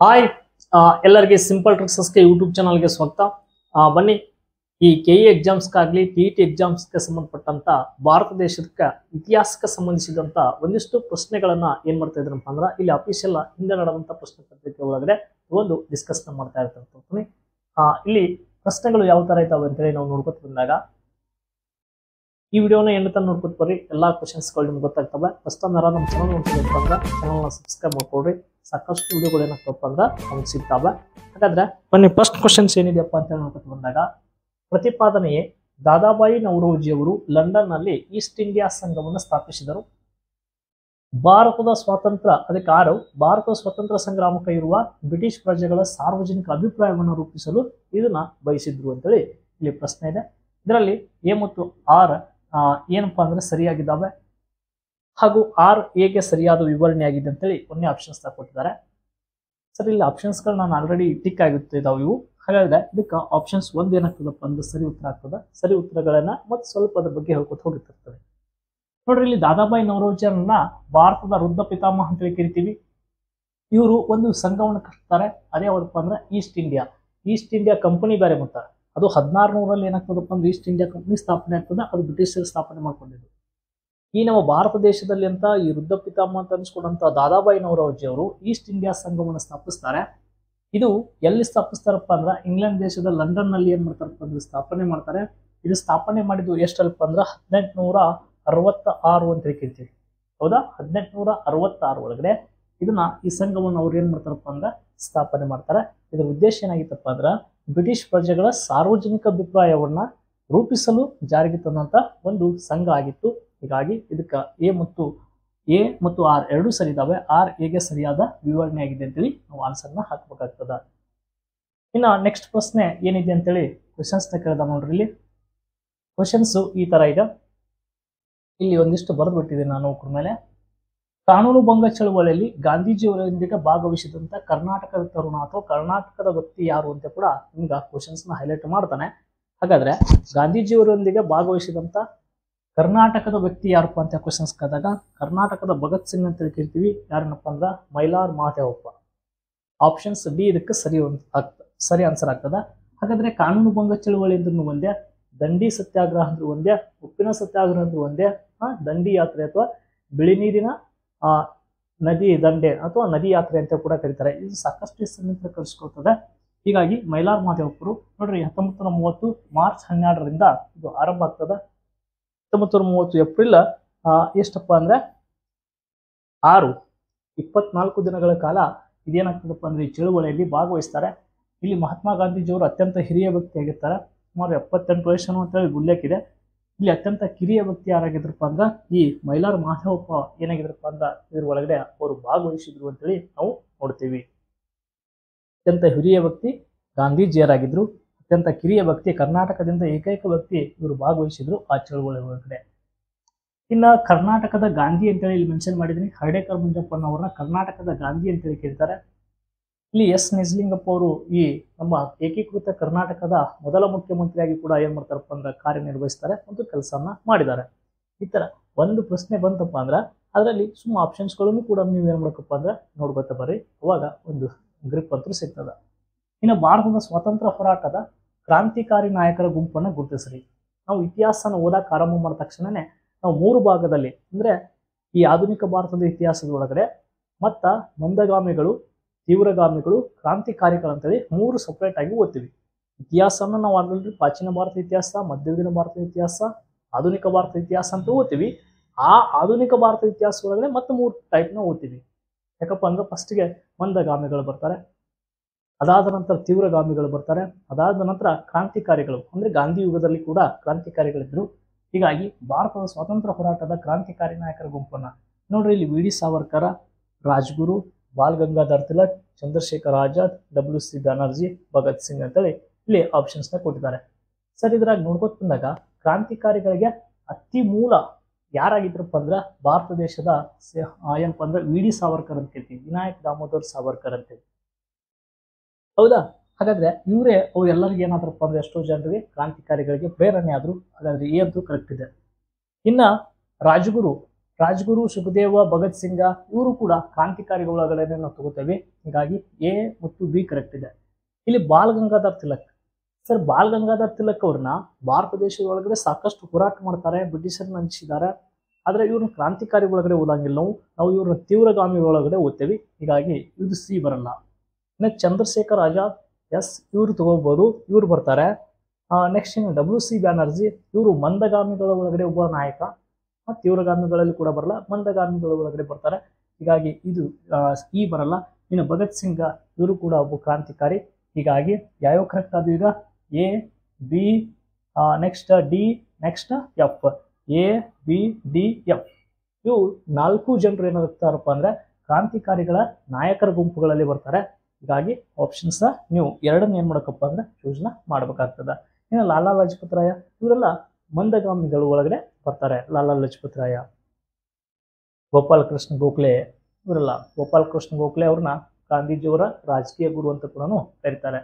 Hi ಎಲ್ಲರಿಗೆ simple ಟ್ರಿಕ್ಸಸ್ಗೆ YouTube ಚಾನಲ್ಗೆ ಸ್ವಾಗತ. ಬನ್ನಿ, ಈ ಕೆಇ ಎಕ್ಸಾಮ್ಸ್ಗಾಗಲಿ ಟಿ ಎಕ್ಸಾಮ್ಸ್ಗೆ ಸಂಬಂಧಪಟ್ಟಂತ ಭಾರತ ದೇಶದ ಇತಿಹಾಸಕ್ಕೆ ಸಂಬಂಧಿಸಿದಂತ ಒಂದಿಷ್ಟು ಪ್ರಶ್ನೆಗಳನ್ನ ಏನ್ ಮಾಡ್ತಾ ಇದ್ರಪ್ಪ ಅಂದ್ರೆ ಇಲ್ಲಿ ಅಫಿಷಿಯಲ್ ಹಿಂದೆ ನಡೆದಂತ ಪ್ರಶ್ನೆ ಪತ್ರಿಕೆ ಒಳಗಡೆ ಒಂದು ಡಿಸ್ಕಸ್ ಮಾಡ್ತಾ ಇರ್ತೀನಿ. ಇಲ್ಲಿ ಪ್ರಶ್ನೆಗಳು ಯಾವ ತರ ಇದಾವೆ ಅಂತೇಳಿ ನಾವು ನೋಡ್ಕೊತ ಬಂದಾಗ ಈ ವಿಡಿಯೋನ ಎಂಡ್ ತನಕ ನೋಡ್ಕೊತ ಬರ್ರಿ. ಎಲ್ಲಾ ಕ್ವಶನ್ಸ್ಗಳು ನಿಮ್ಗೆ ಗೊತ್ತಾಗ್ತವೆ. ಫಸ್ಟ್ ಟೈಮ್ ಯಾರು ನಮ್ಮ ಚಾನಲ್ ನೋಡ್ತಿದ್ರಪ್ಪ ಅಂದ್ರೆ ಚಾನಲ್ನ ಸಬ್ಸ್ಕ್ರೈಬ್ ಮಾಡ್ಕೊಡ್ರಿ. ಸಾಕಷ್ಟು ವಿಡಿಯೋಗಳು ಏನಾಗ್ತಪ್ಪ ಅಂದ್ರೆ ನಮ್ಗೆ ಸಿಗ್ತಾವೆ. ಹಾಗಾದ್ರೆ ಬನ್ನಿ, ಫಸ್ಟ್ ಕ್ವಶನ್ಸ್ ಏನಿದೆಯಪ್ಪ ಅಂತ ನೋಡ್ಕೊತ ಬಂದಾಗ, ಪ್ರತಿಪಾದನೆಯೇ ದಾದಾಬಾಯಿ ನವರೋಜಿ ಅವರು ಲಂಡನ್ ನಲ್ಲಿ ಈಸ್ಟ್ ಇಂಡಿಯಾ ಸಂಘವನ್ನು ಸ್ಥಾಪಿಸಿದರು. ಭಾರತದ ಸ್ವಾತಂತ್ರ್ಯ ಅದಕ್ಕೆ ಆರು ಭಾರತದ ಸ್ವತಂತ್ರ ಸಂಗ್ರಾಮಕ್ಕೆ ಇರುವ ಬ್ರಿಟಿಷ್ ಪ್ರಜೆಗಳ ಸಾರ್ವಜನಿಕ ಅಭಿಪ್ರಾಯವನ್ನು ರೂಪಿಸಲು ಇದನ್ನ ಬಯಸಿದ್ರು ಅಂತೇಳಿ ಇಲ್ಲಿ ಪ್ರಶ್ನೆ ಇದೆ. ಇದರಲ್ಲಿ ಎ ಮತ್ತು ಆರ್ ಏನಪ್ಪಾ ಅಂದ್ರೆ ಸರಿಯಾಗಿದ್ದಾವೆ, ಹಾಗೂ ಆರ್ ಎಗೆ ಸರಿಯಾದ ವಿವರಣೆ ಆಗಿದೆ ಅಂತೇಳಿ ಒಂದೇ ಆಪ್ಷನ್ಸ್ ಕೊಟ್ಟಿದ್ದಾರೆ. ಸರಿ, ಇಲ್ಲಿ ಆಪ್ಷನ್ಸ್ಗಳು ನಾನು ಆಲ್ರೆಡಿ ಟಿಕ್ ಆಗಿರ್ತಿದ್ದಾವೆ ಇವು. ಹಾಗಾದ್ರೆ ಇದಕ್ಕೆ ಆಪ್ಷನ್ಸ್ ಒಂದು ಏನಾಗ್ತದಪ್ಪ ಅಂದ್ರೆ ಸರಿ ಉತ್ತರ ಆಗ್ತದೆ. ಸರಿ ಉತ್ತರಗಳನ್ನ ಮತ್ತೆ ಸ್ವಲ್ಪ ಅದ್ರ ಬಗ್ಗೆ ಹೇಳ್ಕೊತ ಹೋಗಿರ್ತಿರ್ತದೆ. ನೋಡ್ರಿ, ಇಲ್ಲಿ ದಾದಾಬಾಯಿ ನವರೋಜಿಯನ್ನ ಭಾರತದ ವೃದ್ಧ ಪಿತಾಮಹ ಅಂತೇಳಿ ಕರಿತೀವಿ. ಇವರು ಒಂದು ಸಂಘವನ್ನು ಕಟ್ತಾರೆ. ಅದೇ ಯಾವ್ದಪ್ಪ ಅಂದ್ರೆ ಈಸ್ಟ್ ಇಂಡಿಯಾ ಕಂಪನಿ ಬೇರೆ ಮಾಡ್ತಾರೆ. ಅದು 1600 ಏನಾಗ್ತದಪ್ಪ ಅಂದ್ರೆ ಈಸ್ಟ್ ಇಂಡಿಯಾ ಕಂಪನಿ ಸ್ಥಾಪನೆ ಆಗ್ತದೆ. ಅದು ಬ್ರಿಟಿಷರು ಸ್ಥಾಪನೆ ಮಾಡ್ಕೊಂಡಿದ್ದು. ಈ ನಮ್ಮ ಭಾರತ ದೇಶದಲ್ಲಿ ಅಂತ ಈ ವೃದ್ಧ ಪಿತಾಮಹ ಅಂತ ಅನ್ಸ್ಕೊಂಡಂತ ದಾದಾಬಾಯಿ ನವರೋಜಿ ಅವರು ಈಸ್ಟ್ ಇಂಡಿಯಾ ಸಂಘವನ್ನು ಸ್ಥಾಪಿಸ್ತಾರೆ. ಇದು ಎಲ್ಲಿ ಸ್ಥಾಪಿಸ್ತಾರಪ್ಪ ಅಂದ್ರೆ ಇಂಗ್ಲೆಂಡ್ ದೇಶದ ಲಂಡನ್ ನಲ್ಲಿ ಏನ್ ಮಾಡ್ತಾರಪ್ಪ ಅಂದ್ರೆ ಸ್ಥಾಪನೆ ಮಾಡ್ತಾರೆ. ಇದು ಸ್ಥಾಪನೆ ಮಾಡಿದ್ದು ಎಷ್ಟಲ್ಪ ಅಂದ್ರೆ 1866 ಅಂತ ಹೇಳ್ತೀವಿ. ಹೌದಾ, 1866 ಒಳಗಡೆ ಇದನ್ನ ಈ ಸಂಘವನ್ನು ಅವ್ರು ಏನ್ ಮಾಡ್ತಾರಪ್ಪ ಅಂದ್ರೆ ಸ್ಥಾಪನೆ ಮಾಡ್ತಾರೆ. ಇದರ ಉದ್ದೇಶ ಏನಾಗಿತ್ತಪ್ಪ ಅಂದ್ರೆ ಬ್ರಿಟಿಷ್ ಪ್ರಜೆಗಳ ಸಾರ್ವಜನಿಕ ಅಭಿಪ್ರಾಯವನ್ನ ರೂಪಿಸಲು ಜಾರಿಗೆ ತಂದಂತ ಒಂದು ಸಂಘ ಆಗಿತ್ತು. ಹೀಗಾಗಿ ಇದಕ್ಕೆ ಎ ಮತ್ತು ಆರ್ ಎರಡೂ ಸರಿ ಇದಾವೆ. ಆರ್ ಎಗೆ ಸರಿಯಾದ ವಿವರಣೆ ಆಗಿದೆ ಅಂತೇಳಿ ನಾವು ಆನ್ಸರ್ನ ಹಾಕ್ಬೇಕಾಗ್ತದ. ಇನ್ನ ನೆಕ್ಸ್ಟ್ ಪ್ರಶ್ನೆ ಏನಿದೆ ಅಂತೇಳಿ ಕ್ವಶನ್ಸ್ ಕೇಳ್ದ ನೋಡ್ರಿ. ಇಲ್ಲಿ ಕ್ವಶನ್ಸ್ ಈ ತರ ಇದೆ. ಇಲ್ಲಿ ಒಂದಿಷ್ಟು ಬರೆದು ಬಿಟ್ಟಿದೆ ನಾನು ಮೇಲೆ. ಕಾನೂನು ಭಂಗ ಚಳುವಳಿಯಲ್ಲಿ ಗಾಂಧೀಜಿಯವರೊಂದಿಗೆ ಭಾಗವಹಿಸಿದಂತ ಕರ್ನಾಟಕದ ತರುಣ ಅಥವಾ ಕರ್ನಾಟಕದ ವ್ಯಕ್ತಿ ಯಾರು ಅಂತ ಕೂಡ ನಿಮ್ಗೆ ಕ್ವಶನ್ಸ್ ನ ಹೈಲೈಟ್ ಮಾಡ್ತಾನೆ. ಹಾಗಾದ್ರೆ ಗಾಂಧೀಜಿಯವರೊಂದಿಗೆ ಭಾಗವಹಿಸಿದಂತ ಕರ್ನಾಟಕದ ವ್ಯಕ್ತಿ ಯಾರಪ್ಪ ಅಂತ ಕ್ವಶನ್ಸ್ ಕೇಳಿದಾಗ ಕರ್ನಾಟಕದ ಭಗತ್ ಸಿಂಗ್ ಅಂತ ಹೇಳ್ತೀವಿ. ಯಾರನ್ನಪ್ಪ ಅಂದ್ರ ಮೈಲಾರ್ ಮಹದೇವಪ್ಪ. ಆಪ್ಷನ್ಸ್ ಡಿ ಇದಕ್ಕೆ ಸರಿ ಆನ್ಸರ್ ಆಗ್ತದ. ಹಾಗಾದ್ರೆ ಕಾನೂನು ಭಂಗ ಚಳುವಳಿ ಅಂದ್ರೂ ಒಂದೇ, ದಂಡಿ ಸತ್ಯಾಗ್ರಹ ಅಂದ್ರೂ ಒಂದೇ, ಉಪ್ಪಿನ ಸತ್ಯಾಗ್ರಹ ಅಂದ್ರೂ ಒಂದೇ, ದಂಡಿ ಯಾತ್ರೆ ಅಥವಾ ಬಿಳಿ ನೀರಿನ ನದಿ ದಂಡೆ ಅಥವಾ ನದಿ ಯಾತ್ರೆ ಅಂತ ಕೂಡ ಕರೀತಾರೆ. ಇದು ಸಾಕಷ್ಟು ಹೆಸರಿನಿಂದ ಕಳಿಸ್ಕೊಳ್ತದೆ. ಹೀಗಾಗಿ ಮೈಲಾರ್ ಮಹದೇವಪ್ಪರು ನೋಡ್ರಿ 1930 ಮಾರ್ಚ್ 12ರಿಂದ ಇದು ಆರಂಭ ಆಗ್ತದೆ. 1930 ಏಪ್ರಿಲ್ ಎಷ್ಟಪ್ಪ ಅಂದ್ರೆ 24 ದಿನಗಳ ಕಾಲ ಇದೇನಾಗ್ತದಪ್ಪ ಅಂದ್ರೆ ಈ ಚಳುವಳಿಯಲ್ಲಿ ಭಾಗವಹಿಸ್ತಾರೆ. ಇಲ್ಲಿ ಮಹಾತ್ಮ ಗಾಂಧೀಜಿಯವರು ಅತ್ಯಂತ ಹಿರಿಯ ವ್ಯಕ್ತಿ ಆಗಿರ್ತಾರೆ. ಸುಮಾರು 78 ವಯಸ್ಸು ಅಂತೇಳಿ ಉಲ್ಲೇಖ ಇದೆ. ಇಲ್ಲಿ ಅತ್ಯಂತ ಕಿರಿಯ ವ್ಯಕ್ತಿ ಯಾರಾಗಿದ್ರಪ್ಪ ಅಂದ್ರೆ ಈ ಮೈಲಾರ್ ಮಹದೇವಪ್ಪ ಏನಾಗಿದ್ರಪ್ಪ ಅಂದ್ರೆ ಇದ್ರ ಒಳಗಡೆ ಅವರು ಭಾಗವಹಿಸಿದ್ರು ಅಂತೇಳಿ ನಾವು ನೋಡ್ತೀವಿ. ಅತ್ಯಂತ ಹಿರಿಯ ವ್ಯಕ್ತಿ ಗಾಂಧೀಜಿಯರಾಗಿದ್ರು. ಅತ್ಯಂತ ಕಿರಿಯ ವ್ಯಕ್ತಿ ಕರ್ನಾಟಕದಿಂದ ಏಕೈಕ ವ್ಯಕ್ತಿ ಇವರು ಭಾಗವಹಿಸಿದ್ರು ಆ ಚಳುವಳಿ ಒಳಗಡೆ. ಇನ್ನ ಕರ್ನಾಟಕದ ಗಾಂಧಿ ಅಂತೇಳಿ ಇಲ್ಲಿ ಮೆನ್ಷನ್ ಮಾಡಿದೀನಿ. ಹರ್ಡೇಕರ್ ಮಂಜಪ್ಪನವ್ರನ್ನ ಕರ್ನಾಟಕದ ಗಾಂಧಿ ಅಂತೇಳಿ ಕರೀತಾರೆ. ಇಲ್ಲಿ ಎಸ್ ನಿಜಲಿಂಗಪ್ಪ ಅವರು ಈ ನಮ್ಮ ಏಕೀಕೃತ ಕರ್ನಾಟಕದ ಮೊದಲ ಮುಖ್ಯಮಂತ್ರಿಯಾಗಿ ಕೂಡ ಏನ್ ಮಾಡ್ತಾರಪ್ಪ ಅಂದ್ರೆ ಕಾರ್ಯನಿರ್ವಹಿಸ್ತಾರೆ ಮತ್ತು ಕೆಲಸವನ್ನ ಮಾಡಿದ್ದಾರೆ. ಈ ತರ ಒಂದು ಪ್ರಶ್ನೆ ಬಂತಪ್ಪ ಅಂದ್ರೆ ಅದರಲ್ಲಿ ಸುಮ್ಮ ಆಪ್ಷನ್ಸ್ಗಳನ್ನು ಕೂಡ ನೀವು ಏನ್ ಮಾಡ್ಬೇಕಪ್ಪ ಅಂದ್ರೆ ನೋಡ್ಕೊತ ಬರ್ರಿ. ಅವಾಗ ಒಂದು ಗ್ರಿಪ್ ಅಂತೂ ಸಿಗ್ತದ. ಇನ್ನು ಭಾರತದ ಸ್ವಾತಂತ್ರ್ಯ ಹೋರಾಟದ ಕ್ರಾಂತಿಕಾರಿ ನಾಯಕರ ಗುಂಪನ್ನ ಗುರುತಿಸ್ರಿ. ನಾವು ಇತಿಹಾಸನ ಓದಕ್ಕೆ ಆರಂಭ ಮಾಡಿದ ತಕ್ಷಣನೇ ನಾವು 3 ಭಾಗದಲ್ಲಿ ಅಂದ್ರೆ ಈ ಆಧುನಿಕ ಭಾರತದ ಇತಿಹಾಸದ ಒಳಗಡೆ ಮತ್ತ ಮಂದಗಾಮಿಗಳು, ತೀವ್ರಗಾಮಿಗಳು, ಕ್ರಾಂತಿಕಾರಿಗಳಂತೇಳಿ 3 ಸಪ್ರೇಟ್ ಆಗಿ ಓದ್ತೀವಿ. ಇತಿಹಾಸನ ನಾವು ಆಲ್ರೆಡಿ ಪ್ರಾಚೀನ ಭಾರತ ಇತಿಹಾಸ, ಮಧ್ಯಯುಗೀನ ಭಾರತ ಇತಿಹಾಸ, ಆಧುನಿಕ ಭಾರತ ಇತಿಹಾಸ ಅಂತ ಓದ್ತೀವಿ. ಆ ಆಧುನಿಕ ಭಾರತ ಇತಿಹಾಸ ಒಳಗಡೆ ಮತ್ತೆ 3 ಟೈಪ್ನ ಓದ್ತೀವಿ. ಯಾಕಪ್ಪ ಅಂದ್ರೆ ಫಸ್ಟ್ಗೆ ಮಂದಗಾಮಿಗಳು ಬರ್ತಾರೆ, ಅದಾದ ನಂತರ ತೀವ್ರಗಾಮಿಗಳು ಬರ್ತಾರೆ, ಅದಾದ ನಂತರ ಕ್ರಾಂತಿಕಾರಿಗಳು ಅಂದ್ರೆ ಗಾಂಧಿ ಯುಗದಲ್ಲಿ ಕೂಡ ಕ್ರಾಂತಿಕಾರಿಗಳಿದ್ರು. ಹೀಗಾಗಿ ಭಾರತದ ಸ್ವಾತಂತ್ರ್ಯ ಹೋರಾಟದ ಕ್ರಾಂತಿಕಾರಿ ನಾಯಕರ ಗುಂಪನ್ನ ನೋಡ್ರಿ. ಇಲ್ಲಿ V D Savarkar, Rajguru, Bal Gangadhar Tilak, Chandrashekhar Azad, WC Banerjee, Bhagat Singh ಅಂತೇಳಿ ಇಲ್ಲಿ ಆಪ್ಷನ್ಸ್ ನ ಕೊಟ್ಟಿದ್ದಾರೆ. ಸರ್, ಇದ್ರಾಗ ನೋಡ್ಕೊತ ಬಂದಾಗ ಕ್ರಾಂತಿಕಾರಿಗಳಿಗೆ ಅತಿ ಮೂಲ ಯಾರಾಗಿದ್ರಪ್ಪ ಅಂದ್ರೆ ಭಾರತ ದೇಶದ ಏನಪ್ಪ ಅಂದ್ರೆ ವಿ ಡಿ ಸಾವರ್ಕರ್ ಅಂತ ಕೇಳ್ತೀವಿ. ವಿನಾಯಕ್ ದಾಮೋದರ್ ಸಾವರ್ಕರ್ ಅಂತೇಳಿ. ಹೌದಾ, ಹಾಗಾದ್ರೆ ಇವರೇ ಅವ್ರು ಎಲ್ಲರಿಗೂ ಏನಾದ್ರಪ್ಪ ಅಂದ್ರೆ ಎಷ್ಟೋ ಜನರಿಗೆ ಕ್ರಾಂತಿಕಾರಿಗಳಿಗೆ ಪ್ರೇರಣೆ ಆದ್ರು. ಹಾಗಾದ್ರೆ ಅಂತೂ ಕರೆಕ್ಟ್ ಇದೆ. ಇನ್ನ ರಾಜಗುರು ರಾಜ್ಗುರು, ಸುಖದೇವ, ಭಗತ್ ಸಿಂಗ ಇವರು ಕೂಡ ಕ್ರಾಂತಿಕಾರಿಗಳ ಒಳಗಡೆ ನಾವು ತಗೋತೇವೆ. ಹೀಗಾಗಿ ಎ ಮತ್ತು ಬಿ ಕರೆಕ್ಟ್ ಇದೆ. ಇಲ್ಲಿ ball Gangadhar Tilak. Sir, ball Gangadhar Tilak ಅವ್ರನ್ನ ಭಾರತ ದೇಶದ ಒಳಗಡೆ ಸಾಕಷ್ಟು ಹೋರಾಟ ಮಾಡ್ತಾರೆ, ಬ್ರಿಟಿಷರ್ನ ಹಂಚಿದ್ದಾರೆ. ಆದ್ರೆ ಇವ್ರನ್ನ ಕ್ರಾಂತಿಕಾರಿ ಒಳಗಡೆ ಓದಂಗಿಲ್ಲ ನಾವು ಇವ್ರನ್ನ ತೀವ್ರಗಾಮಿ ಒಳಗಡೆ ಓದ್ತೇವೆ. ಹೀಗಾಗಿ ಇದು ಸಿ ಬರಲ್ಲ. ಇನ್ನು ಚಂದ್ರಶೇಖರ್ ಆಜಾದ್, ಎಸ್ ಇವರು ತಗೋಬಹುದು, ಇವ್ರು ಬರ್ತಾರೆ. ನೆಕ್ಸ್ಟ್ ಇನ್ನು WC ಬ್ಯಾನರ್ಜಿ, ಇವರು ಮಂದಗಾಮಿಗಳ ಒಳಗಡೆ ಒಬ್ಬ ನಾಯಕ. ತೀವ್ರಗಾಮಿಗಳಲ್ಲಿ ಕೂಡ ಬರಲ್ಲ, ಮಂದಗಾಮಿಗಳ ಒಳಗಡೆ ಬರ್ತಾರೆ. ಹೀಗಾಗಿ ಇದು ಈ ಬರಲ್ಲ. ಇನ್ನು ಭಗತ್ ಸಿಂಗ, ಇವರು ಕೂಡ ಒಬ್ಬ ಕ್ರಾಂತಿಕಾರಿ. ಹೀಗಾಗಿ ಯಾವ್ಯಾವ ಕರೆಕ್ಟ್ ಆದ ಈಗ A, B, next D, next F. A, B, D, F ಇವು 4 ಜನರು ಏನಾಗ್ತಾರಪ್ಪ ಅಂದ್ರೆ ಕ್ರಾಂತಿಕಾರಿಗಳ ನಾಯಕರ ಗುಂಪುಗಳಲ್ಲಿ ಬರ್ತಾರೆ. ಹೀಗಾಗಿ ಆಪ್ಷನ್ಸ್ ನೀವು ಎರಡನ್ನ ಏನ್ ಮಾಡಬೇಕಪ್ಪ ಅಂದ್ರೆ ಚೂಸ್ನ ಮಾಡ್ಬೇಕಾಗ್ತದ. ಇನ್ನು ಲಾಲಾ ಲಜಪತ್ ರಾಯ, ಇವರೆಲ್ಲ ಮಂದಗಾಮಿಗಳ ಒಳಗಡೆ ಬರ್ತಾರೆ. ಲಾಲಾ ಲಜಪತ್ ರಾಯ, ಗೋಪಾಲ್ ಕೃಷ್ಣ ಗೋಖಲೆ ಇವರೆಲ್ಲ. ಗೋಪಾಲ್ ಕೃಷ್ಣ ಗೋಖಲೆ ಅವ್ರನ್ನ ಗಾಂಧೀಜಿಯವರ ರಾಜಕೀಯ ಗುರು ಅಂತ ಕೂಡ ಕರೀತಾರೆ.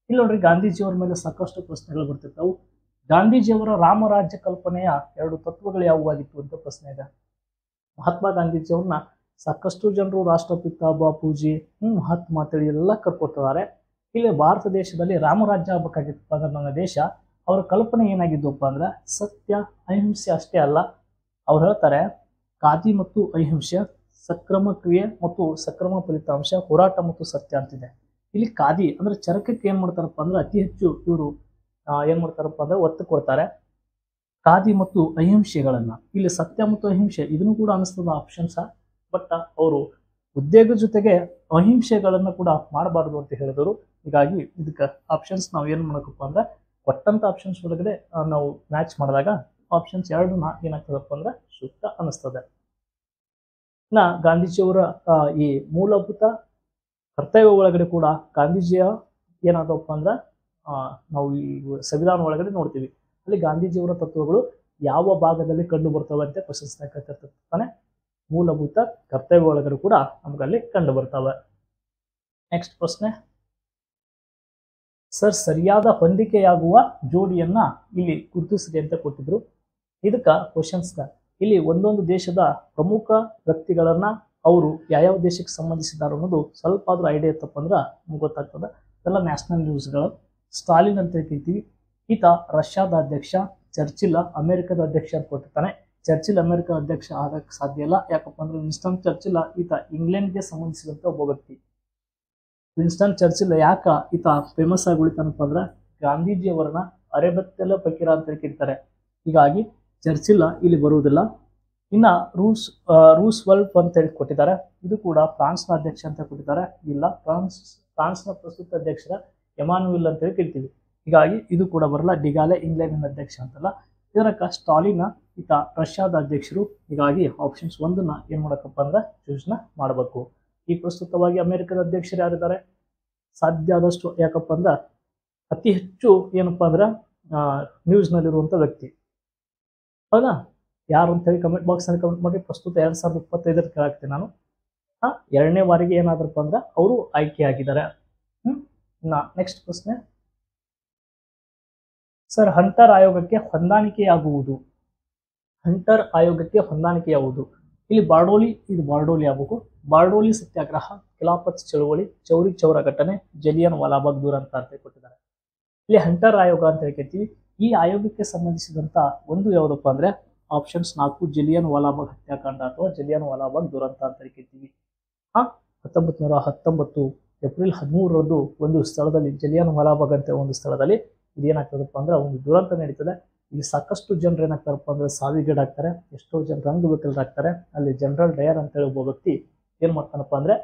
ಇಲ್ಲಿ ನೋಡ್ರಿ, ಗಾಂಧೀಜಿಯವರ ಮೇಲೆ ಸಾಕಷ್ಟು ಪ್ರಶ್ನೆಗಳು ಬರ್ತಿರ್ತಾವು. ಗಾಂಧೀಜಿಯವರ ರಾಮರಾಜ್ಯ ಕಲ್ಪನೆಯ 2 ತತ್ವಗಳು ಯಾವುವಾಗಿತ್ತು ಅಂತ ಪ್ರಶ್ನೆ ಇದೆ. ಮಹಾತ್ಮ ಗಾಂಧೀಜಿಯವ್ರನ್ನ ಸಾಕಷ್ಟು ಜನರು ರಾಷ್ಟ್ರಪಿತ, ಬಾಪೂಜಿ, ಮಹಾತ್ಮ ಅಂತೇಳಿ ಎಲ್ಲ ಕರ್ಕೊತಿದ್ದಾರೆ. ಇಲ್ಲಿ ಭಾರತ ದೇಶದಲ್ಲಿ ರಾಮರಾಜ್ಯ ಆಗ್ಬೇಕಾಗಿತ್ತು ಅಂದ್ರೆ ನಮ್ಮ ದೇಶ, ಅವರ ಕಲ್ಪನೆ ಏನಾಗಿದ್ದಪ್ಪ ಅಂದ್ರೆ ಸತ್ಯ, ಅಹಿಂಸೆ ಅಷ್ಟೇ ಅಲ್ಲ. ಅವ್ರು ಹೇಳ್ತಾರೆ ಖಾದಿ ಮತ್ತು ಅಹಿಂಸೆ, ಸಕ್ರಮ ಕ್ರಿಯೆ ಮತ್ತು ಸಕ್ರಮ ಫಲಿತಾಂಶ, ಹೋರಾಟ ಮತ್ತು ಸತ್ಯ ಅಂತಿದೆ. ಇಲ್ಲಿ ಖಾದಿ ಅಂದ್ರೆ ಚರಕಕ್ಕೆ ಏನ್ ಮಾಡ್ತಾರಪ್ಪ ಅಂದ್ರೆ ಅತಿ ಹೆಚ್ಚು ಇವರು ಏನ್ ಮಾಡ್ತಾರಪ್ಪ ಅಂದ್ರೆ ಒತ್ತು ಕೊಡ್ತಾರೆ. ಖಾದಿ ಮತ್ತು ಅಹಿಂಸೆಗಳನ್ನ, ಇಲ್ಲಿ ಸತ್ಯ ಮತ್ತು ಅಹಿಂಸೆ ಇದನ್ನು ಕೂಡ ಅನಿಸ್ತದ ಆಪ್ಷನ್ಸ್. ಬಟ್ ಅವರು ಉದ್ಯೋಗ ಜೊತೆಗೆ ಅಹಿಂಸೆಗಳನ್ನ ಕೂಡ ಮಾಡಬಾರ್ದು ಅಂತ ಹೇಳಿದರು. ಹೀಗಾಗಿ ಇದಕ್ಕೆ ಆಪ್ಷನ್ಸ್ ನಾವು ಏನ್ ಮಾಡಬೇಕಪ್ಪ ಅಂದ್ರೆ ಕೊಟ್ಟಂತ ಆಪ್ಷನ್ಸ್ ಒಳಗಡೆ ನಾವು ಮ್ಯಾಚ್ ಮಾಡಿದಾಗ ಆಪ್ಷನ್ಸ್ 2ನ ಏನಾಗ್ತದಪ್ಪ ಅಂದ್ರೆ ಸೂಕ್ತ ಅನಿಸ್ತದೆ. ಗಾಂಧೀಜಿಯವರ ಈ ಮೂಲಭೂತ ಕರ್ತವ್ಯ ಒಳಗಡೆ ಕೂಡ ಗಾಂಧೀಜಿಯ ಏನಾದಪ್ಪ ಅಂದ್ರೆ ನಾವು ಈ ಸಂವಿಧಾನ ಒಳಗಡೆ ನೋಡ್ತೀವಿ. ಅಲ್ಲಿ ಗಾಂಧೀಜಿಯವರ ತತ್ವಗಳು ಯಾವ ಭಾಗದಲ್ಲಿ ಕಂಡು ಬರ್ತವೆ ಅಂತ ಕ್ವಶನ್ಸ್ ಕೇಳ್ತಿರ್ತಾನೆ. ಮೂಲಭೂತ ಕರ್ತವ್ಯ ಒಳಗಡೆ ಕೂಡ ನಮಗಲ್ಲಿ ಕಂಡು ಬರ್ತವೆ. ನೆಕ್ಸ್ಟ್ ಪ್ರಶ್ನೆ, ಸರ್ ಸರಿಯಾದ ಹೊಂದಿಕೆಯಾಗುವ ಜೋಡಿಯನ್ನ ಇಲ್ಲಿ ಗುರುತಿಸಿದೆ ಅಂತ ಕೊಟ್ಟಿದ್ರು. ಇದಕ್ಕ ಕ್ವಶನ್ಸ್ ಇಲ್ಲಿ ಒಂದೊಂದು ದೇಶದ ಪ್ರಮುಖ ವ್ಯಕ್ತಿಗಳನ್ನ ಅವರು ಯಾವ್ಯಾವ ದೇಶಕ್ಕೆ ಸಂಬಂಧಿಸಿದ್ದಾರೆ ಅನ್ನೋದು ಸ್ವಲ್ಪ ಆದ್ರೂ ಐಡಿಯಾ ಇತ್ತಪ್ಪ ಅಂದ್ರೆ ನಮ್ಗೆ ಗೊತ್ತಾಗ್ತದೆ. ಇದೆಲ್ಲ ನ್ಯಾಷನಲ್ ನ್ಯೂಸ್ಗಳು. ಸ್ಟಾಲಿನ್ ಅಂತ ಹೇಳ್ತೀವಿ, ಈತ ರಷ್ಯಾದ ಅಧ್ಯಕ್ಷ. ಚರ್ಚಿಲ್ ಅಮೆರಿಕದ ಅಧ್ಯಕ್ಷ ಅಂತ ಕೊಟ್ಟಿರ್ತಾನೆ. ಚರ್ಚಿಲ್ ಅಮೆರಿಕ ಅಧ್ಯಕ್ಷ ಆಗಕ್ಕೆ ಸಾಧ್ಯ ಇಲ್ಲ. ಯಾಕಪ್ಪ ಅಂದ್ರೆ ವಿನ್ಸ್ಟನ್ ಚರ್ಚಿಲ್ ಈತ ಇಂಗ್ಲೆಂಡ್ಗೆ ಸಂಬಂಧಿಸಿದಂತ ಒಬ್ಬ ವ್ಯಕ್ತಿ. ವಿನ್ಸ್ಟನ್ ಚರ್ಚಿಲ್ ಯಾಕ ಈತ ಫೇಮಸ್ ಆಗಿ ಉಳಿತಾನಪ್ಪ ಅಂದ್ರೆ ಗಾಂಧೀಜಿಯವರನ್ನ ಅರೆಬೆತ್ತಲ ಫಕೀರ ಅಂತ ಕರೀತಾರೆ. ಹೀಗಾಗಿ ಚರ್ಚಿಲ್ ಇಲ್ಲಿ ಬರುವುದಿಲ್ಲ. ಇನ್ನ ರೂಸ್ವೆಲ್ಟ್ ಅಂತ ಹೇಳಿ ಕೊಟ್ಟಿದ್ದಾರೆ. ಇದು ಕೂಡ ಫ್ರಾನ್ಸ್ನ ಅಧ್ಯಕ್ಷ ಅಂತ ಕೊಟ್ಟಿದ್ದಾರೆ. ಇಲ್ಲ, ಫ್ರಾನ್ಸ್ನ ಪ್ರಸ್ತುತ ಅಧ್ಯಕ್ಷರ ಎಮಾನ್ಯುಯಲ್ ಅಂತ ಹೇಳಿ ಕರಿತೀವಿ. ಹೀಗಾಗಿ ಇದು ಕೂಡ ಬರಲ್ಲ. ಡಿಗಾಲೆ ಇಂಗ್ಲೆಂಡಿನ ಅಧ್ಯಕ್ಷ ಅಂತಲ್ಲ. ಇದರಕ್ಕ ಸ್ಟಾಲಿನ್ ಈತ ರಷ್ಯಾದ ಅಧ್ಯಕ್ಷರು. ಹೀಗಾಗಿ ಆಪ್ಷನ್ಸ್ 1ನ ಏನ್ ಮಾಡಬೇಕಪ್ಪ ಅಂದ್ರೆ ಚೂಸ್ನ ಮಾಡಬೇಕು. ಈ ಪ್ರಸ್ತುತವಾಗಿ ಅಮೆರಿಕದ ಅಧ್ಯಕ್ಷರು ಯಾರಿದ್ದಾರೆ? ಸಾಧ್ಯ ಆದಷ್ಟು, ಯಾಕಪ್ಪ ಅಂದ್ರೆ ಅತಿ ಹೆಚ್ಚು ಏನಪ್ಪಾ ಅಂದ್ರೆ ನ್ಯೂಸ್ ನಲ್ಲಿರುವಂತ ವ್ಯಕ್ತಿ. ಹೌದಾ? ಯಾರು ಅಂತ ಹೇಳಿ ಕಮೆಂಟ್ ಬಾಕ್ಸ್ ಅಲ್ಲಿ ಕಮೆಂಟ್ ಮಾಡಿ. ಪ್ರಸ್ತುತ 2025 ಕೇಳಾಕ್ತೀನಿ ನಾನು. 2ನೇ ಬಾರಿಗೆ ಏನಾದ್ರಪ್ಪ ಅಂದ್ರೆ ಅವರು ಆಯ್ಕೆ ಆಗಿದ್ದಾರೆ. ನೆಕ್ಸ್ಟ್ ಪ್ರಶ್ನೆ, ಸರ್ ಹಂಟರ್ ಆಯೋಗಕ್ಕೆ ಹೊಂದಾಣಿಕೆಯಾಗುವುದು. ಹಂಟರ್ ಆಯೋಗಕ್ಕೆ ಹೊಂದಾಣಿಕೆಯಾಗುವುದು ಇಲ್ಲಿ ಬಾರ್ಡೋಲಿ, ಇದು ಬಾರ್ಡೋಲಿ ಆಗಬೇಕು. ಬಾರ್ಡೋಲಿ ಸತ್ಯಾಗ್ರಹ, ಖಿಲಾಫತ್ ಚಳುವಳಿ, ಚೌರಿ ಚೌರ ಘಟನೆ, ಜಲಿಯನ್ ವಾಲಾಬಾಗ್ ದುರಂತ ಅಂತ ಕೊಟ್ಟಿದ್ದಾರೆ. ಇಲ್ಲಿ ಹಂಟರ್ ಆಯೋಗ ಅಂತ ಹೇಳ್ತೀವಿ. ಈ ಆಯೋಗಕ್ಕೆ ಸಂಬಂಧಿಸಿದಂತ ಒಂದು ಯಾವುದಪ್ಪ ಅಂದ್ರೆ ಆಪ್ಷನ್ಸ್ 4 ಜಲಿಯನ್ ವಾಲಾಬಾಗ್ ಹತ್ಯಾಕಾಂಡ ಅಥವಾ ಜಲಿಯನ್ ವಾಲಾಬಾಗ್ ದುರಂತ ಅಂತ ಹೇಳ್ತೀವಿ. 1919 ಏಪ್ರಿಲ್ 13ರಂದು ಒಂದು ಸ್ಥಳದಲ್ಲಿ ಜಲಿಯನ್ ವಾಲಾಬಾಗ್ ಅಂತ ಒಂದು ಸ್ಥಳದಲ್ಲಿ ಇದೇನಾಗ್ತದಪ್ಪ ಅಂದ್ರೆ ಒಂದು ದುರಂತ ನಡೀತದೆ. ಇಲ್ಲಿ ಸಾಕಷ್ಟು ಜನರು ಏನಾಗ್ತಾರಪ್ಪ ಅಂದ್ರೆ ಸಾವಿಗೀಡಾಗ್ತಾರೆ. ಎಷ್ಟೋ ಜನರು ಅಂಗವಿಕಲರಾಗ್ತಾರೆ. ಅಲ್ಲಿ ಜನರಲ್ ಡಯರ್ ಅಂತ ಹೇಳಿ ಒಬ್ಬ ವ್ಯಕ್ತಿ ಏನ್ ಮಾಡ್ತಾನಪ್ಪ ಅಂದ್ರೆ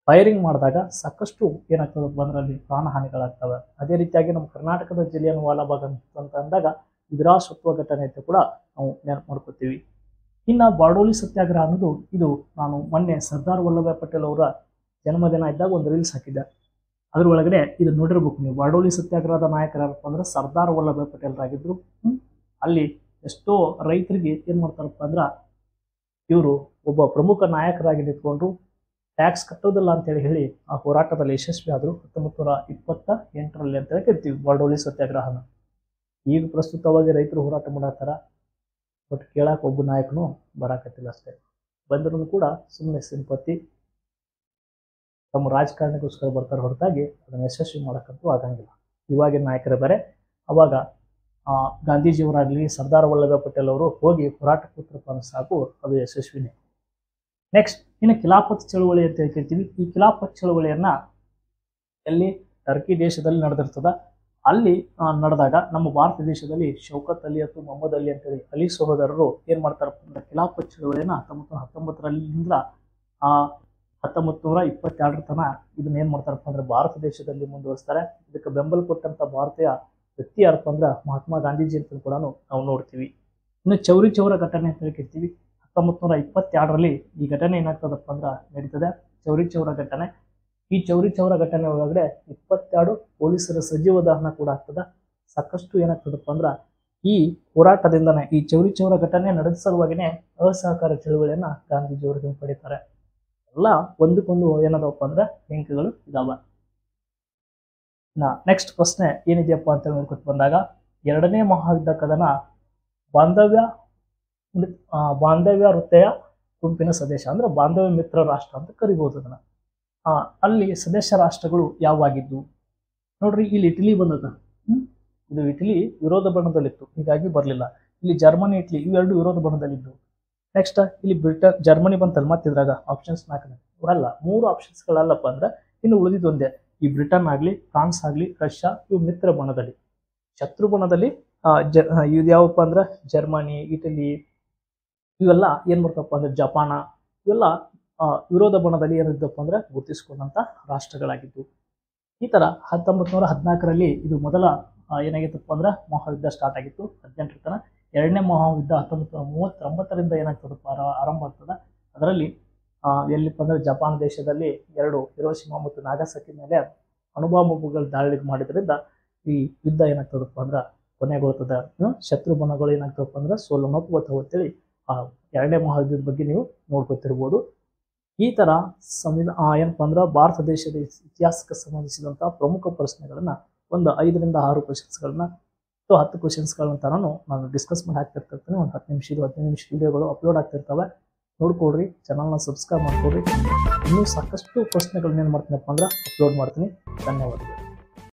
ಫೈರಿಂಗ್ ಮಾಡಿದಾಗ ಸಾಕಷ್ಟು ಏನಾಗ್ತದಪ್ಪ ಅಂದ್ರೆ ಅಲ್ಲಿ ಪ್ರಾಣಹಾನಿಗಳಾಗ್ತವೆ. ಅದೇ ರೀತಿಯಾಗಿ ನಮ್ಮ ಕರ್ನಾಟಕದ ಜಲಿಯನ್ ವಾಲಾಬಾಗ್ ಅಂತ ಅಂದಾಗ ವಿಧರಾಸತ್ವ ಘಟನೆ ಅಂತ ಕೂಡ ನಾವು ನೆನಪು ಮಾಡ್ಕೋತೀವಿ. ಇನ್ನ ಬಾರ್ಡೋಲಿ ಸತ್ಯಾಗ್ರಹ ಅನ್ನೋದು ಇದು ನಾನು ಮೊನ್ನೆ ಸರ್ದಾರ್ ವಲ್ಲಭಾಯ್ ಪಟೇಲ್ ಅವರ ಜನ್ಮದಿನ ಇದ್ದಾಗ ಒಂದು ರೀಲ್ಸ್ ಹಾಕಿದ್ದೆ. ಅದ್ರ ಒಳಗಡೆ ಇದು ನೋಡಿರ್ಬೇಕು ನೀವು. ಬಾರ್ಡೋಲಿ ಸತ್ಯಾಗ್ರಹದ ನಾಯಕರಾರಪ್ಪ ಅಂದ್ರೆ ಸರ್ದಾರ್ ವಲ್ಲಭಾಯ್ ಪಟೇಲ್ ಆಗಿದ್ರು. ಅಲ್ಲಿ ಎಷ್ಟೋ ರೈತರಿಗೆ ಏನ್ ಮಾಡ್ತಾರಪ್ಪ ಅಂದ್ರ ಇವರು ಒಬ್ಬ ಪ್ರಮುಖ ನಾಯಕರಾಗಿ ನಿಂತ್ಕೊಂಡ್ರು. ಟ್ಯಾಕ್ಸ್ ಕಟ್ಟೋದಿಲ್ಲ ಅಂತ ಹೇಳಿ ಆ ಹೋರಾಟದಲ್ಲಿ ಯಶಸ್ವಿ ಆದ್ರು 1928ರಲ್ಲಿ ಅಂತ ಹೇಳಿ ಕರಿತೀವಿ ಬಾರ್ಡೋಲಿ ಸತ್ಯಾಗ್ರಹನ. ಈಗ ಪ್ರಸ್ತುತವಾಗಿ ರೈತರು ಹೋರಾಟ ಮಾಡತ್ತಾರ. ಬಟ್ ಕೇಳಕ್ಕೆ ಒಬ್ಬ ನಾಯಕನು ಬರಾಕತ್ತಿಲ್ಲ ಅಷ್ಟೇ. ಬಂದರೂ ಕೂಡ ಸುಮ್ಮನೆ ಸಿಂಪತಿ ತಮ್ಮ ರಾಜಕಾರಣಕ್ಕೋಸ್ಕರ ಬರ್ತಾರೆ ಹೊರತಾಗಿ ಅದನ್ನು ಯಶಸ್ವಿ ಮಾಡೋಕ್ಕಂತೂ ಆಗಂಗಿಲ್ಲ. ಇವಾಗಿನ ನಾಯಕರೇ ಬೇರೆ. ಅವಾಗ ಗಾಂಧೀಜಿಯವರಾಗಲಿ ಸರ್ದಾರ್ ವಲ್ಲಭಾಯ್ ಪಟೇಲ್ ಅವರು ಹೋಗಿ ಹೋರಾಟ ಕೂತ್ರಪ್ಪ ಅಂದ್ರೆ ಸಾಕು, ಅದು ಯಶಸ್ವಿನೇ. ನೆಕ್ಸ್ಟ್ ಇನ್ನು ಖಿಲಾಫತ್ ಚಳುವಳಿ ಅಂತ ಹೇಳ್ತಿರ್ತೀವಿ. ಈ ಖಿಲಾಫತ್ ಚಳುವಳಿಯನ್ನ ಎಲ್ಲಿ ಟರ್ಕಿ ದೇಶದಲ್ಲಿ ನಡೆದಿರ್ತದ. ಅಲ್ಲಿ ನಡೆದಾಗ ನಮ್ಮ ಭಾರತ ದೇಶದಲ್ಲಿ ಶೌಕತ್ ಅಲಿ ಅಥವಾ ಮೊಹಮ್ಮದ್ ಅಲಿ ಅಂತೇಳಿ ಅಲಿ ಸಹೋದರರು ಏನ್ ಮಾಡ್ತಾರಪ್ಪ ಅಂದ್ರೆ ಖಿಲಾಫತ್ ಚಳುವಳಿಯನ್ನ 1919ರಿಂದ 1922 ತನ ಇದನ್ನ ಏನ್ ಮಾಡ್ತಾರಪ್ಪ ಅಂದ್ರೆ ಭಾರತ ದೇಶದಲ್ಲಿ ಮುಂದುವರಿಸ್ತಾರೆ. ಇದಕ್ಕೆ ಬೆಂಬಲ ಕೊಟ್ಟಂತ ಭಾರತೀಯ ವ್ಯಕ್ತಿ ಯಾರಪ್ಪ ಅಂದ್ರೆ ಮಹಾತ್ಮ ಗಾಂಧೀಜಿ ಅಂತ ಕೂಡ ನಾವು ನೋಡ್ತೀವಿ. ಇನ್ನು ಚೌರಿ ಚೌರ ಘಟನೆ ಅಂತ ಹೇಳ್ತಿರ್ತೀವಿ. 1922ರಲ್ಲಿ ಈ ಘಟನೆ ಏನಾಗ್ತದಪ್ಪ ಅಂದ್ರೆ ನಡೀತದೆ, ಚೌರಿ ಚೌರ ಘಟನೆ. ಈ ಚೌರಿ ಚೌರ ಘಟನೆ ಒಳಗಡೆ 22 ಪೊಲೀಸರ ಸಜೀವ ದಹನ ಕೂಡ ಆಗ್ತದ. ಸಾಕಷ್ಟು ಏನಾಗ್ತದಪ್ಪ ಅಂದ್ರ ಈ ಹೋರಾಟದಿಂದನೇ, ಈ ಚೌರಿ ಚೌರ ಘಟನೆ ನಡೆದ ಸಲುವಾಗಿನೇ ಅಸಹಕಾರ ಚಳುವಳಿಯನ್ನ ಗಾಂಧೀಜಿಯವರು ಹಿಂಪಡಿತಾರೆ. ಎಲ್ಲ ಒಂದಕ್ಕೊಂದು ಏನದಪ್ಪ ಅಂದ್ರೆ ಲಿಂಕ್ಗಳು ಇದಾವ. ನೆಕ್ಸ್ಟ್ ಪ್ರಶ್ನೆ ಏನಿದೆಯಪ್ಪ ಅಂತ ನೋಡ್ಕೊತ ಬಂದಾಗ, ಎರಡನೇ ಮಹಾಯುದ್ಧ ಕದನ ಬಾಂಧವ್ಯ ವೃತ್ತೆಯ ಗುಂಪಿನ ಸದಸ್ಯ ಅಂದ್ರೆ ಬಾಂಧವ್ಯ ಮಿತ್ರ ರಾಷ್ಟ್ರ ಅಂತ ಕರಿಬಹುದು ಅದನ್ನ. ಅಲ್ಲಿ ಸದಸ್ಯ ರಾಷ್ಟ್ರಗಳು ಯಾವಾಗಿದ್ದು ನೋಡ್ರಿ. ಇಲ್ಲಿ ಇಟಲಿ ಬಂದದ. ಇದು ಇಟಲಿ ವಿರೋಧ ಬಣದಲ್ಲಿತ್ತು, ಹೀಗಾಗಿ ಬರಲಿಲ್ಲ. ಇಲ್ಲಿ ಜರ್ಮನಿ, ಇಟಲಿ ಇವೆರಡು ವಿರೋಧ ಬಣದಲ್ಲಿದ್ದು. ನೆಕ್ಸ್ಟ್ ಇಲ್ಲಿ ಬ್ರಿಟನ್, ಜರ್ಮನಿ ಬಂತಲ್ಲ ಮತ್ತಿದ್ರಾಗ ಆಪ್ಷನ್ಸ್ 4 ಅವರಲ್ಲ, 3 ಆಪ್ಷನ್ಸ್ಗಳಲ್ಲಪ್ಪ ಅಂದ್ರೆ ಇನ್ನು ಉಳಿದಿದ್ದು ಒಂದೇ. ಈ ಬ್ರಿಟನ್ ಆಗ್ಲಿ, ಫ್ರಾನ್ಸ್ ಆಗ್ಲಿ, ರಷ್ಯಾ ಇವು ಮಿತ್ರ ಬಣದಲ್ಲಿ. ಶತ್ರು ಬಣದಲ್ಲಿ ಇದು ಯಾವಪ್ಪ ಅಂದ್ರೆ ಜರ್ಮನಿ, ಇಟಲಿ ಇವೆಲ್ಲ ಏನ್ ಬರ್ತಪ್ಪ ಅಂದ್ರೆ ಜಪಾನ, ಇವೆಲ್ಲ ವಿರೋಧ ಬಣದಲ್ಲಿ ಏನಿದ್ದಪ್ಪ ಅಂದ್ರೆ ಗುರುತಿಸಿಕೊಂಡಂತ ರಾಷ್ಟ್ರಗಳಾಗಿದ್ದು. ಈ ತರ 1914ರಲ್ಲಿ ಇದು ಮೊದಲ ಏನಾಗಿತ್ತಪ್ಪ ಅಂದ್ರೆ ಮಹಾಯುದ್ಧ ಸ್ಟಾರ್ಟ್ ಆಗಿತ್ತು 18 ತನ. ಎರಡನೇ ಮಹಾಯುದ್ಧ 1939ರಿಂದ ಏನಾಗ್ತದಪ್ಪ ಆರಂಭ ಆಗ್ತದ. ಅದರಲ್ಲಿ ಎಲ್ಲಿಪ್ಪ ಅಂದ್ರೆ ಜಪಾನ್ ದೇಶದಲ್ಲಿ 2 ಹಿರೋಶಿಮಾ ಮತ್ತು ನಾಗಸಾಕಿ ಮೇಲೆ ಅಣುಬಾಂಬುಗಳು ದಾಳಿ ಮಾಡಿದ್ರಿಂದ ಈ ಯುದ್ಧ ಏನಾಗ್ತದಪ್ಪ ಅಂದ್ರೆ ಕೊನೆಗೊಳ್ತದ. ಶತ್ರು ಬಣಗಳು ಏನಾಗ್ತದಪ್ಪ ಅಂದ್ರೆ ಸೋಲನ್ನೊಪ್ಕೋತಾವ ಅಂತೇಳಿ ಎರಡನೇ ಮಹಾಯುದ್ಧದ ಬಗ್ಗೆ ನೀವು ನೋಡ್ಕೊತಿರ್ಬೋದು. ಈ ತರ ಏನಪ್ಪ ಅಂದ್ರೆ ಭಾರತ ದೇಶದ ಇತಿಹಾಸಕ್ಕೆ ಸಂಬಂಧಿಸಿದಂತ ಪ್ರಮುಖ ಪ್ರಶ್ನೆಗಳನ್ನ ಒಂದು 5ರಿಂದ 6 ಕ್ವಶನ್ಸ್ಗಳನ್ನ ಅಥವಾ 10 ಕ್ವಶನ್ಸ್ಗಳನ್ನ ನಾನು ಡಿಸ್ಕಸ್ ಮಾಡಿ ಹಾಕ್ತಿರ್ತಿರ್ತೀನಿ. ಒಂದು 10 ನಿಮಿಷ 15 ನಿಮಿಷ ವಿಡಿಯೋಗಳು ಅಪ್ಲೋಡ್ ಆಗ್ತಿರ್ತವೆ. ನೋಡ್ಕೊಡ್ರಿ, ಚಾನಲ್ನ ಸಬ್ಸ್ಕ್ರೈಬ್ ಮಾಡ್ಕೊಡ್ರಿ. ಇನ್ನೂ ಸಾಕಷ್ಟು ಪ್ರಶ್ನೆಗಳನ್ನ ಏನು ಮಾಡ್ತೀನಪ್ಪ ಅಂದ್ರೆ ಅಪ್ಲೋಡ್ ಮಾಡ್ತೀನಿ. ಧನ್ಯವಾದಗಳು.